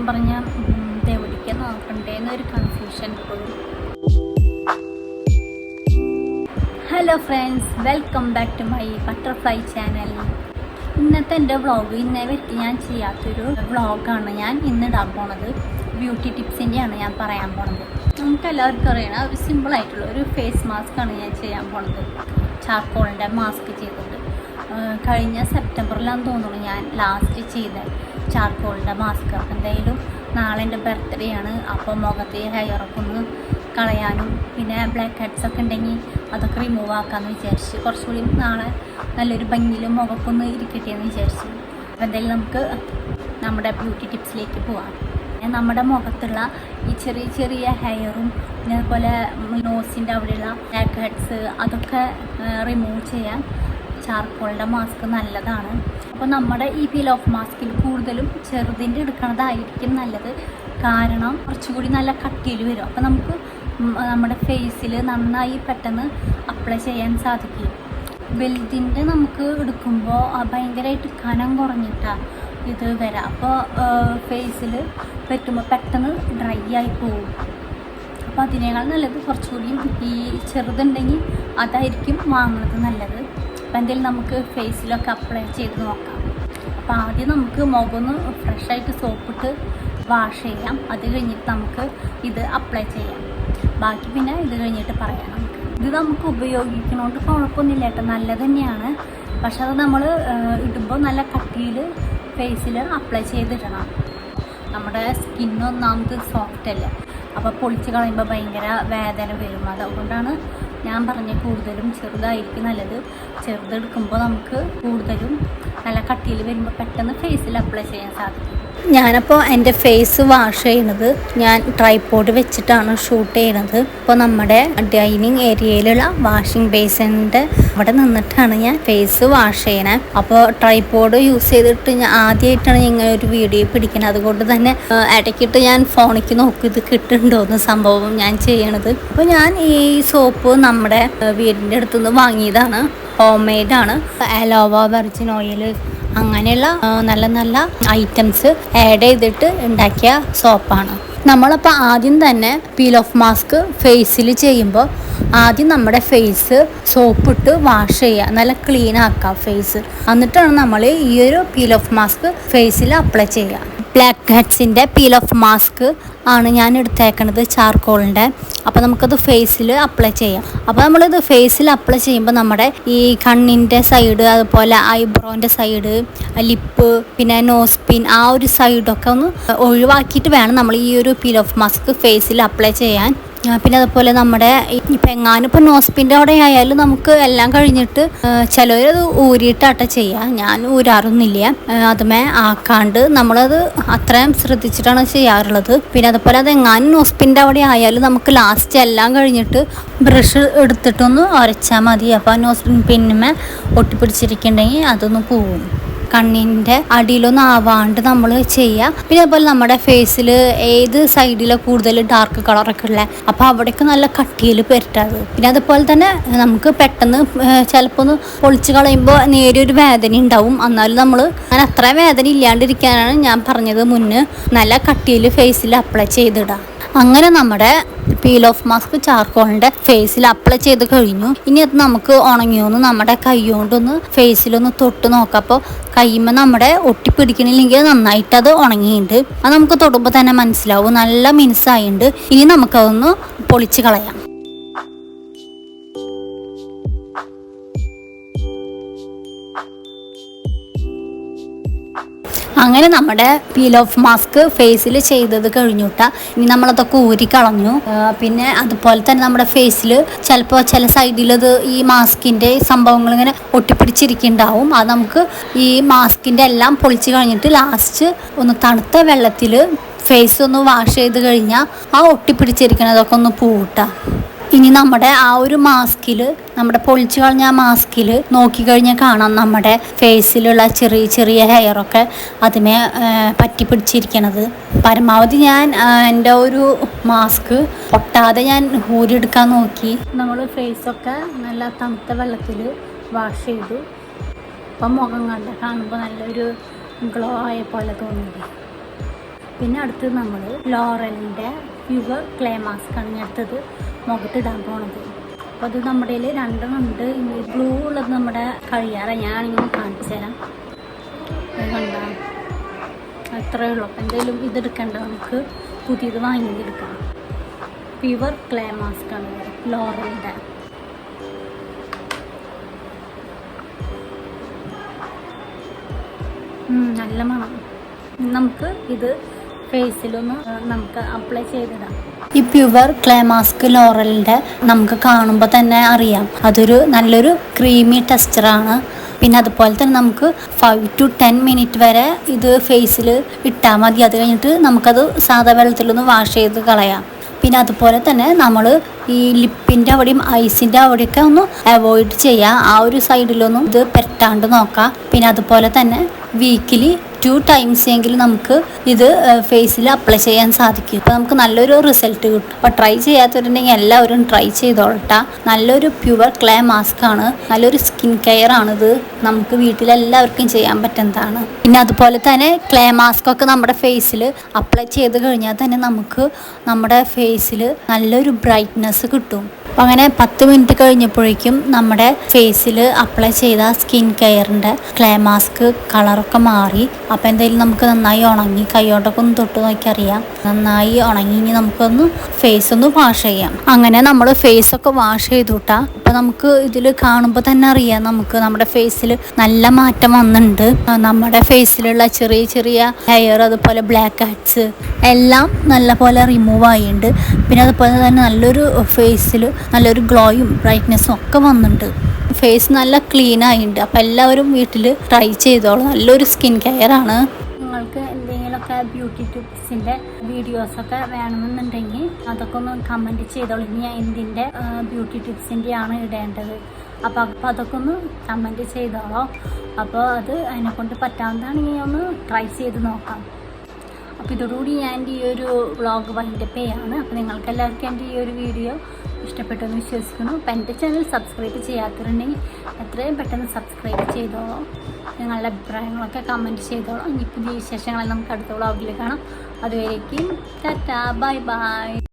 പറഞ്ഞാൽ എവിടേക്ക് നോക്കണ്ടേന്നൊരു കൺഫ്യൂഷൻ ഇപ്പോഴും. Hello friends, welcome back to my butterfly channel. ഇന്നത്തെ എൻ്റെ വ്ളോഗ് ഇന്നേ പറ്റി ഞാൻ ചെയ്യാത്തൊരു വ്ളോഗാണ് ഞാൻ ഇന്ന് ഇടാൻ പോണത്. ബ്യൂട്ടി ടിപ്സിൻ്റെയാണ് ഞാൻ പറയാൻ പോണത്. നമുക്ക് എല്ലാവർക്കും അറിയണ ഒരു സിമ്പിളായിട്ടുള്ള ഒരു ഫേസ് മാസ്കാണ് ഞാൻ ചെയ്യാൻ പോണത്. ചാർക്കോളിൻ്റെ മാസ്ക് ചെയ്തത് കഴിഞ്ഞ സെപ്റ്റംബറിലാന്ന് തോന്നുന്നു ഞാൻ ലാസ്റ്റ് ചെയ്ത ചാർക്കോളിൻ്റെ മാസ്ക്. എന്തായാലും നാളെ എൻ്റെ ബർത്ത്ഡേ ആണ്. അപ്പോൾ മുഖത്തെ ഹെയറൊക്കെ ഒന്ന് കളയാനും പിന്നെ ബ്ലാക്ക് ഹെഡ്സൊക്കെ ഉണ്ടെങ്കിൽ അതൊക്കെ റിമൂവ് ആക്കാമെന്ന് വിചാരിച്ച് കുറച്ചുകൂടി നാളെ നല്ലൊരു ഭംഗിയിൽ മുഖമൊക്കെ ഒന്ന് ഇരിക്കട്ടെ എന്ന് വിചാരിച്ചു. അപ്പോൾ എന്തായാലും നമുക്ക് നമ്മുടെ ബ്യൂട്ടി ടിപ്സിലേക്ക് പോവാം. നമ്മുടെ മുഖത്തുള്ള ഈ ചെറിയ ചെറിയ ഹെയറും പിന്നെ അതുപോലെ നോസിൻ്റെ അവിടെയുള്ള ബ്ലാക്ക് ഹെഡ്സ് അതൊക്കെ റിമൂവ് ചെയ്യാൻ ചാർക്കോളിൻ്റെ മാസ്ക് നല്ലതാണ്. അപ്പോൾ നമ്മുടെ ഈ പീൽ ഓഫ് മാസ്കിൽ കൂടുതലും ചെറുതിൻ്റെ എടുക്കുന്നതായിരിക്കും നല്ലത്. കാരണം കുറച്ചുകൂടി നല്ല കട്ടിയിൽ വരും. അപ്പോൾ നമുക്ക് നമ്മുടെ ഫേസിൽ നന്നായി പെട്ടെന്ന് അപ്ലൈ ചെയ്യാൻ സാധിക്കും. വലുതിൻ്റെ നമുക്ക് എടുക്കുമ്പോൾ ഭയങ്കരമായിട്ട് കനം കുറഞ്ഞിട്ടാണ് ഇത് വരാം. അപ്പോൾ ഫേസിൽ പറ്റുമ്പോൾ പെട്ടെന്ന് ഡ്രൈ ആയി പോകും. അപ്പോൾ അതിനേക്കാൾ നല്ലത് കുറച്ചുകൂടിയും ഈ ചെറുതുണ്ടെങ്കിൽ അതായിരിക്കും വാങ്ങുന്നത് നല്ലത്. അപ്പോൾ എന്തെങ്കിലും നമുക്ക് ഫേസിലൊക്കെ അപ്ലൈ ചെയ്ത് നോക്കാം. അപ്പോൾ ആദ്യം നമുക്ക് മുഖമൊന്ന് ഫ്രഷായിട്ട് സോപ്പിട്ട് വാഷ് ചെയ്യാം. അത് കഴിഞ്ഞിട്ട് നമുക്ക് ഇത് അപ്ലൈ ചെയ്യാം. ബാക്കി പിന്നെ ഇത് കഴിഞ്ഞിട്ട് പറയാം. ഇത് നമുക്ക് ഉപയോഗിക്കുന്നതുകൊണ്ട് കുഴപ്പമൊന്നുമില്ല കേട്ടോ, നല്ലത് തന്നെയാണ്. പക്ഷെ അത് നമ്മൾ ഇടുമ്പോൾ നല്ല കട്ടിയിൽ ഫേസിൽ അപ്ലൈ ചെയ്തിടണം. നമ്മുടെ സ്കിന്നൊന്നാമത് സോഫ്റ്റ് അല്ല, അപ്പോൾ പൊളിച്ച് കളയുമ്പോൾ ഭയങ്കര വേദന വരും. അതുകൊണ്ടാണ് ഞാൻ പറഞ്ഞ കൂടുതലും ചെറുതായിരിക്കും നല്ലത്. ചെറുതെടുക്കുമ്പോൾ നമുക്ക് കൂടുതലും നല്ല കട്ടിയിൽ വരുമ്പോൾ പെട്ടെന്ന് ഫേസിൽ അപ്ലൈ ചെയ്യാൻ സാധിക്കും. ഞാനപ്പോൾ എൻ്റെ ഫേസ് വാഷ് ചെയ്യുന്നത് ഞാൻ ട്രൈപോഡ് വെച്ചിട്ടാണ് ഷൂട്ട് ചെയ്യുന്നത്. അപ്പോൾ നമ്മുടെ ഡൈനിങ് ഏരിയയിലുള്ള വാഷിംഗ് ബേസിൻ്റെ അവിടെ നിന്നിട്ടാണ് ഞാൻ ഫേസ് വാഷ് ചെയ്യണത്. അപ്പോൾ ട്രൈപോഡ് യൂസ് ചെയ്തിട്ട് ഞാൻ ആദ്യമായിട്ടാണ് ഇങ്ങനെ ഒരു വീഡിയോ പിടിക്കുന്നത്. അതുകൊണ്ട് തന്നെ ഇടയ്ക്കിട്ട് ഞാൻ ഫോണിലേക്ക് നോക്കും ഇത് കിട്ടുന്നുണ്ടോയെന്ന് സംഭവം ഞാൻ ചെയ്യണത്. അപ്പോൾ ഞാൻ ഈ സോപ്പ് നമ്മുടെ വീടിൻ്റെ അടുത്തുനിന്ന് വാങ്ങിയതാണ്. ഹോം മെയ്ഡാണ്. അലോവ വെർജിൻ ഓയിൽ അങ്ങനെയുള്ള നല്ല നല്ല ഐറ്റംസ് ആഡ് ചെയ്തിട്ട് ഉണ്ടാക്കിയ സോപ്പാണ്. നമ്മളപ്പോൾ ആദ്യം തന്നെ പീൽ ഓഫ് മാസ്ക് ഫേസിൽ ചെയ്യുമ്പോൾ ആദ്യം നമ്മുടെ ഫേസ് സോപ്പിട്ട് വാഷ് ചെയ്യുക, നല്ല ക്ലീൻ ആക്കുക ഫേസ്. എന്നിട്ടാണ് നമ്മൾ ഈ ഒരു പീൽ ഓഫ് മാസ്ക് ഫേസിൽ അപ്ലൈ ചെയ്യുക. ബ്ലാക്ക് ഹെഡ്സിൻ്റെ പീൽ ഓഫ് മാസ്ക് ആണ് ഞാൻ എടുത്തേക്കണത്, ചാർക്കോളിൻ്റെ. അപ്പോൾ നമുക്കത് ഫേസിൽ അപ്ലൈ ചെയ്യാം. അപ്പോൾ നമ്മളിത് ഫേസിൽ അപ്ലൈ ചെയ്യുമ്പോൾ നമ്മുടെ ഈ കണ്ണിൻ്റെ സൈഡ്, അതുപോലെ ഐബ്രോൻ്റെ സൈഡ്, ലിപ്പ്, പിന്നെ നോസ് പിൻ ആ ഒരു സൈഡൊക്കെ ഒന്ന് ഒഴിവാക്കിയിട്ട് വേണം നമ്മൾ ഈ ഒരു പീൽ ഓഫ് മാസ്ക് ഫേസിൽ അപ്ലൈ ചെയ്യാൻ. പിന്നെ അതുപോലെ നമ്മുടെ ഇപ്പം എങ്ങാനും ഇപ്പോൾ നോസ്പിൻ്റെ അവിടെ ആയാലും നമുക്ക് എല്ലാം കഴിഞ്ഞിട്ട് ചിലവരത് ഊരിയിട്ടാട്ട ചെയ്യുക. ഞാൻ ഊരാറൊന്നുമില്ല. അതുമേ ആക്കാണ്ട് നമ്മളത് അത്രയും ശ്രദ്ധിച്ചിട്ടാണ് ചെയ്യാറുള്ളത്. പിന്നെ അതുപോലെ അത് എങ്ങാനും നോസ്പിൻ്റെ അവിടെ ആയാലും നമുക്ക് ലാസ്റ്റ് എല്ലാം കഴിഞ്ഞിട്ട് ബ്രഷ് എടുത്തിട്ടൊന്ന് ഉരച്ചാൽ മതി. അപ്പോൾ ആ നോസ്പിൻ പിന്നുമേ ഒട്ടിപ്പിടിച്ചിരിക്കുന്നുണ്ടെങ്കിൽ അതൊന്ന് പോവും. കണ്ണിൻ്റെ അടിയിലൊന്നും ആവാണ്ട് നമ്മൾ ചെയ്യുക. പിന്നെ അതുപോലെ നമ്മുടെ ഫേസിൽ ഏത് സൈഡിലാണ് കൂടുതൽ ഡാർക്ക് കളറൊക്കെ ഉള്ളത് അപ്പോൾ അവിടേക്ക് നല്ല കട്ടിയിൽ പുരട്ടാത്. പിന്നെ അതുപോലെ തന്നെ നമുക്ക് പെട്ടെന്ന് ചിലപ്പോൾ ഒന്ന് പൊളിച്ച് കളയുമ്പോൾ നേരിയൊരു വേദന ഉണ്ടാവും. എന്നാലും നമ്മൾ അങ്ങനെ അത്ര വേദന ഇല്ലാണ്ടിരിക്കാനാണ് ഞാൻ പറഞ്ഞത് മുന്നേ നല്ല കട്ടിയിൽ ഫേസിൽ അപ്ലൈ ചെയ്തിടാം. അങ്ങനെ നമ്മുടെ പീൽ ഓഫ് മാസ്ക് ചാർക്കോളിൻ്റെ ഫേസിൽ അപ്ലൈ ചെയ്ത് കഴിഞ്ഞു. ഇനി അത് നമുക്ക് ഉണങ്ങിയോന്ന് നമ്മുടെ കൈ കൊണ്ടൊന്ന് ഫേസിലൊന്ന് തൊട്ട് നോക്കാം. അപ്പോൾ കൈമ നമ്മുടെ ഒട്ടിപ്പിടിക്കണില്ലെങ്കിൽ നന്നായിട്ടത് ഉണങ്ങിയിട്ടുണ്ട്. അത് നമുക്ക് തൊടുമ്പോൾ തന്നെ മനസ്സിലാവും നല്ല മിനുസായിട്ടുണ്ട്. ഇനി നമുക്കതൊന്ന് പൊളിച്ച് കളയാം. അങ്ങനെ നമ്മുടെ പീൽ ഓഫ് മാസ്ക് ഫേസിൽ ചെയ്തത് കഴിഞ്ഞിട്ടാ. ഇനി നമ്മളതൊക്കെ ഊരിക്കളഞ്ഞു. പിന്നെ അതുപോലെ തന്നെ നമ്മുടെ ഫേസിൽ ചിലപ്പോൾ ചില സൈഡിലത് ഈ മാസ്കിൻ്റെ സംഭവങ്ങൾ ഇങ്ങനെ ഒട്ടിപ്പിടിച്ചിരിക്കുന്നുണ്ടാവും. അത് നമുക്ക് ഈ മാസ്കിൻ്റെ എല്ലാം പൊളിച്ച് കഴിഞ്ഞിട്ട് ലാസ്റ്റ് ഒന്ന് തണുത്ത വെള്ളത്തിൽ ഫേസ് ഒന്ന് വാഷ് ചെയ്ത് കഴിഞ്ഞാൽ ആ ഒട്ടിപ്പിടിച്ചിരിക്കുന്നതൊക്കെ ഒന്ന് പൂട്ടാം. ഇനി നമ്മുടെ ആ ഒരു മാസ്കിൽ, നമ്മുടെ പൊളിച്ചു കളഞ്ഞ ആ മാസ്കിൽ നോക്കിക്കഴിഞ്ഞാൽ കാണാം നമ്മുടെ ഫേസിലുള്ള ചെറിയ ചെറിയ ഹെയറൊക്കെ അതിമേ പറ്റി പിടിച്ചിരിക്കണത്. പരമാവധി ഞാൻ എൻ്റെ ഒരു മാസ്ക് പൊട്ടാതെ ഞാൻ ഊരിയെടുക്കാൻ നോക്കി. നമ്മൾ ഫേസൊക്കെ നല്ല തണുത്ത വെള്ളത്തിൽ വാഷ് ചെയ്തു. അപ്പം മുഖം കാണുമ്പോൾ നല്ലൊരു ഗ്ലോ ആയ പോലെ തോന്നുന്നു. പിന്നെ അടുത്തത് നമ്മൾ ലോറലിൻ്റെ പ്യുവർ ക്ലേ മാസ്കാണ് ഞാൻ അടുത്തത് മുഖത്തിടാൻ പോണത്. അപ്പോൾ അത് നമ്മുടെ കയ്യിൽ 2 ഉണ്ട്. ബ്ലൂ ഉള്ളത് നമ്മുടെ കഴിയാറ്, ഞാനിങ്ങനെ കാണിച്ചു തരാം. അത് കണ്ടോ, അത്രയേ ഉള്ളൂ. അപ്പോൾ എന്തെങ്കിലും ഇതെടുക്കേണ്ട, നമുക്ക് പുതിയത് വാങ്ങിയെടുക്കാം. Pure clay മാസ്കാണ് ലോറലിൻ്റെ. നല്ല മണം. നമുക്ക് ഇത് ഫേസിലൊന്ന് നമുക്ക് അപ്ലൈ ചെയ്തിടാം. ഈ പ്യുവർ ക്ലേ മാസ്ക് ലോറലിൻ്റെ നമുക്ക് കാണുമ്പോൾ തന്നെ അറിയാം അതൊരു നല്ലൊരു ക്രീമി ടെക്സ്ചറാണ്. പിന്നെ അതുപോലെ തന്നെ നമുക്ക് 5 to 10 മിനിറ്റ് വരെ ഇത് ഫേസിൽ ഇട്ടാൽ മതി. അത് കഴിഞ്ഞിട്ട് നമുക്കത് സാധാ വെള്ളത്തിലൊന്ന് വാഷ് ചെയ്ത് കളയാം. പിന്നെ അതുപോലെ തന്നെ നമ്മൾ ഈ ലിപ്പിൻ്റെ അവിടെയും ഐസിൻ്റെ അവിടെയൊക്കെ ഒന്ന് അവോയ്ഡ് ചെയ്യുക. ആ ഒരു സൈഡിലൊന്നും ഇത് പെട്ടാണ്ട് നോക്കാം. പിന്നെ അതുപോലെ തന്നെ വീക്കിലി 2 times എങ്കിലും നമുക്ക് ഇത് ഫേസിൽ അപ്ലൈ ചെയ്യാൻ സാധിക്കും. അപ്പോൾ നമുക്ക് നല്ലൊരു റിസൾട്ട് കിട്ടും. അപ്പോൾ ട്രൈ ചെയ്യാത്തവരുണ്ടെങ്കിൽ എല്ലാവരും ട്രൈ ചെയ്തോളട്ടാ. നല്ലൊരു പ്യുവർ ക്ലേ മാസ്ക് ആണ്, നല്ലൊരു സ്കിൻ കെയർ ആണിത്. നമുക്ക് വീട്ടിലെല്ലാവർക്കും ചെയ്യാൻ പറ്റുന്നതാണ്. പിന്നെ അതുപോലെ തന്നെ ക്ലേ മാസ്ക് ഒക്കെ നമ്മുടെ ഫേസിൽ അപ്ലൈ ചെയ്ത് കഴിഞ്ഞാൽ തന്നെ നമുക്ക് നമ്മുടെ ഫേസിൽ നല്ലൊരു ബ്രൈറ്റ്നെസ് കിട്ടും. അപ്പോൾ അങ്ങനെ 10 മിനിറ്റ് കഴിഞ്ഞപ്പോഴേക്കും നമ്മുടെ ഫേസിൽ അപ്ലൈ ചെയ്ത സ്കിൻ കെയറിൻ്റെ ക്ലേ മാസ്ക് കളറൊക്കെ മാറി. അപ്പോൾ എന്തായാലും നമുക്ക് നന്നായി ഉണങ്ങി, കൈയോട്ടൊക്കെ ഒന്ന് തൊട്ട് നോക്കിയറിയാം നന്നായി ഉണങ്ങി. ഇനി നമുക്കൊന്ന് ഫേസ് ഒന്ന് വാഷ് ചെയ്യാം. അങ്ങനെ നമ്മൾ ഫേസൊക്കെ വാഷ് ചെയ്തുട്ടാ. അപ്പോൾ നമുക്ക് ഇതിൽ കാണുമ്പോൾ തന്നെ അറിയാം നമുക്ക് നമ്മുടെ ഫേസിൽ നല്ല മാറ്റം വന്നിട്ടുണ്ട്. നമ്മുടെ ഫേസിലുള്ള ചെറിയ ചെറിയ ഹെയർ, അതുപോലെ ബ്ലാക്ക് ഹെഡ്സ് എല്ലാം നല്ലപോലെ റിമൂവ് ആയിട്ടുണ്ട്. പിന്നെ അതുപോലെ തന്നെ നല്ലൊരു ഫേസിൽ നല്ലൊരു ഗ്ലോയും ബ്രൈറ്റ്നെസ്സും ഒക്കെ വന്നിട്ടുണ്ട്. ഫേസ് നല്ല ക്ലീൻ ആയിട്ടുണ്ട്. അപ്പോൾ എല്ലാവരും വീട്ടിൽ ട്രൈ ചെയ്തോളൂ. നല്ലൊരു സ്കിൻ കെയർ ആണ്. നിങ്ങൾക്ക് എന്തെങ്കിലുമൊക്കെ ബ്യൂട്ടി ടിപ്സിൻ്റെ വീഡിയോസൊക്കെ വേണമെന്നുണ്ടെങ്കിൽ അതൊക്കെ ഒന്ന് കമൻറ്റ് ചെയ്തോളൂ. ഇനി ഞാൻ എന്തിൻ്റെ ബ്യൂട്ടി ടിപ്സിൻ്റെയാണ് ഇടേണ്ടത്. അപ്പോൾ അതൊക്കെ ഒന്ന് കമൻറ്റ് ചെയ്തോളൂ. അപ്പോൾ അത് അതിനെക്കൊണ്ട് പറ്റാവുന്നതാണെങ്കിൽ ഒന്ന് ട്രൈ ചെയ്ത് നോക്കാം. അപ്പോൾ ഇതോടുകൂടി ഞാൻ എൻ്റെ ഈ ഒരു വ്ളോഗ് വൈൻഡപ്പ് ചെയ്യാണ്. അപ്പോൾ നിങ്ങൾക്ക് എല്ലാവർക്കും എൻ്റെ ഈ ഒരു വീഡിയോ ഇഷ്ടപ്പെട്ടെന്ന് വിശ്വസിക്കുന്നു. അപ്പോൾ എൻ്റെ ചാനൽ സബ്സ്ക്രൈബ് ചെയ്യാത്തവരുണ്ടെങ്കിൽ എത്രയും പെട്ടെന്ന് സബ്സ്ക്രൈബ് ചെയ്തോളൂ. നിങ്ങളുടെ അഭിപ്രായങ്ങളൊക്കെ കമൻറ്റ് ചെയ്തോളൂ. ഇനി പുതിയ വിശേഷങ്ങളെല്ലാം നമുക്ക് അടുത്ത വ്ളോഗിൽ കാണാം. അതുവരേക്കും ടാറ്റാ, ബൈ ബൈ.